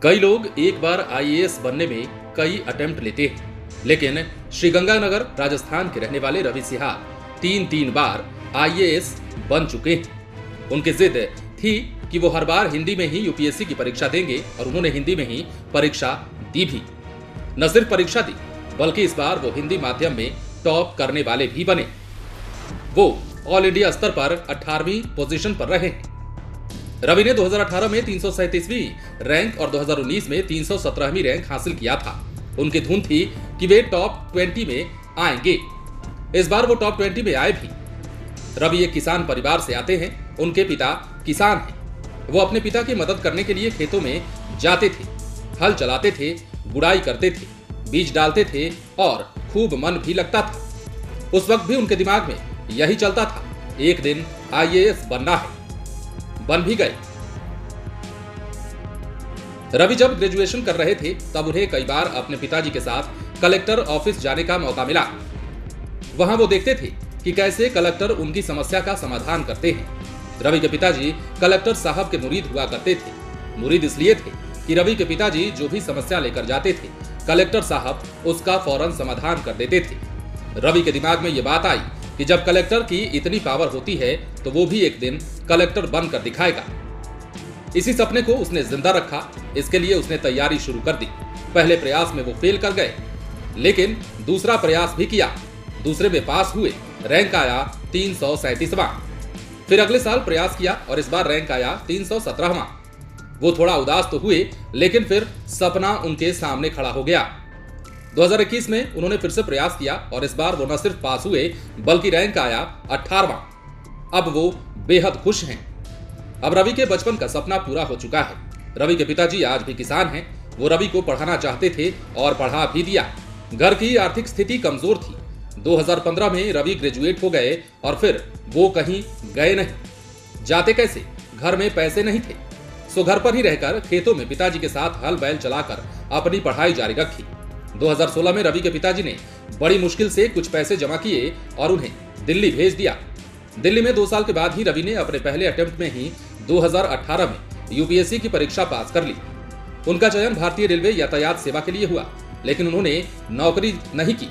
कई लोग एक बार आईएएस बनने में कई अटेम्प्ट लेते हैं, लेकिन श्रीगंगानगर राजस्थान के रहने वाले रवि सिहाग तीन बार आईएएस बन चुके हैं। उनकी जिद थी कि वो हर बार हिंदी में ही यूपीएससी की परीक्षा देंगे और उन्होंने हिंदी में ही परीक्षा दी भी। न सिर्फ परीक्षा दी बल्कि इस बार वो हिंदी माध्यम में टॉप करने वाले भी बने। वो ऑल इंडिया स्तर पर 18वीं पोजीशन पर रहे हैं। रवि ने 2018 में 337वीं रैंक और 2019 में 317वीं रैंक हासिल किया था। उनकी धुन थी कि वे टॉप 20 में आएंगे। इस बार वो टॉप 20 में आए भी। रवि एक किसान परिवार से आते हैं। उनके पिता किसान हैं। वो अपने पिता की मदद करने के लिए खेतों में जाते थे, हल चलाते थे, गुड़ाई करते थे, बीज डालते थे और खूब मन भी लगता था। उस वक्त भी उनके दिमाग में यही चलता था, एक दिन आईएएस बनना है। बन भी गए। रवि जब ग्रेजुएशन कर रहे थे तब उन्हें कई बार अपने पिताजी के साथ कलेक्टर ऑफिस जाने का मौका मिला। वहां वो देखते थे कि कैसे कलेक्टर उनकी समस्या का समाधान करते हैं। रवि के पिताजी कलेक्टर साहब के मुरीद हुआ करते थे। मुरीद इसलिए थे कि रवि के पिताजी जो भी समस्या लेकर जाते थे, कलेक्टर साहब उसका फौरन समाधान कर देते थे। रवि के दिमाग में ये बात आई कि जब कलेक्टर की इतनी पावर होती है तो वो भी एक दिन कलेक्टर बनकर दिखाएगा। इसी सपने को उसने जिंदा रखा। इसके लिए उसने तैयारी शुरू कर दी। पहले प्रयास में वो फेल कर गए, लेकिन दूसरा प्रयास भी किया। दूसरे में पास हुए, रैंक आया 337वां। फिर अगले साल प्रयास किया और इस बार रैंक आया 317वां। वो थोड़ा उदास तो हुए, लेकिन फिर सपना उनके सामने खड़ा हो गया। 2021 में उन्होंने फिर से प्रयास किया और इस बार वो न सिर्फ पास हुए बल्कि रैंक आया 18वां। अब वो बेहद खुश हैं। अब रवि के बचपन का सपना पूरा हो चुका है। रवि के पिताजी आज भी किसान हैं। वो रवि को पढ़ाना चाहते थे और पढ़ा भी दिया। घर की आर्थिक स्थिति कमजोर थी। 2015 में रवि ग्रेजुएट हो गए और फिर वो कहीं गए नहीं। जाते कैसे? घर में पैसे नहीं थे, सो घर पर ही रहकर खेतों में पिताजी के साथ हल बैल चलाकर अपनी पढ़ाई जारी रखी। 2016 में रवि के पिताजी ने बड़ी मुश्किल से कुछ पैसे जमा किए और उन्हें दिल्ली भेज दिया। दिल्ली में 2 साल के बाद ही रवि ने अपने पहले अटेम्प्ट में ही 2018 में यूपीएससी की परीक्षा पास कर ली। उनका चयन भारतीय रेलवे यातायात सेवा के लिए हुआ, लेकिन उन्होंने नौकरी नहीं की।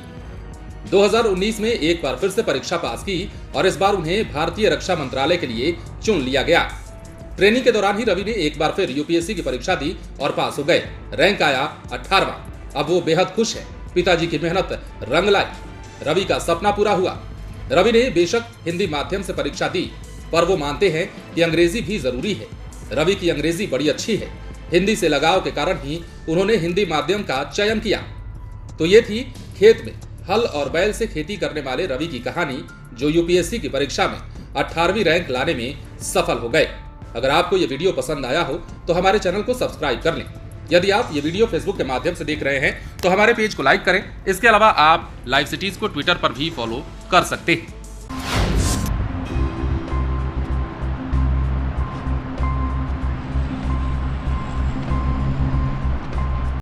2019 में एक बार फिर से परीक्षा पास की और इस बार उन्हें भारतीय रक्षा मंत्रालय के लिए चुन लिया गया। ट्रेनिंग के दौरान ही रवि ने एक बार फिर यूपीएससी की परीक्षा दी और पास हो गए। रैंक आया 18वां। अब वो बेहद खुश है। पिताजी की मेहनत रंग लाई। रवि का सपना पूरा हुआ। रवि ने बेशक हिंदी माध्यम से परीक्षा दी, पर वो मानते हैं कि अंग्रेजी भी जरूरी है। रवि की अंग्रेजी बड़ी अच्छी है। हिंदी से लगाव के कारण ही उन्होंने हिंदी माध्यम का चयन किया। तो ये थी खेत में हल और बैल से खेती करने वाले रवि की कहानी, जो यूपीएससी की परीक्षा में 18वीं रैंक लाने में सफल हो गए। अगर आपको ये वीडियो पसंद आया हो तो हमारे चैनल को सब्सक्राइब कर लें। यदि आप ये वीडियो फेसबुक के माध्यम से देख रहे हैं तो हमारे पेज को लाइक करें। इसके अलावा आप लाइव सिटीज को ट्विटर पर भी फॉलो कर सकते हैं।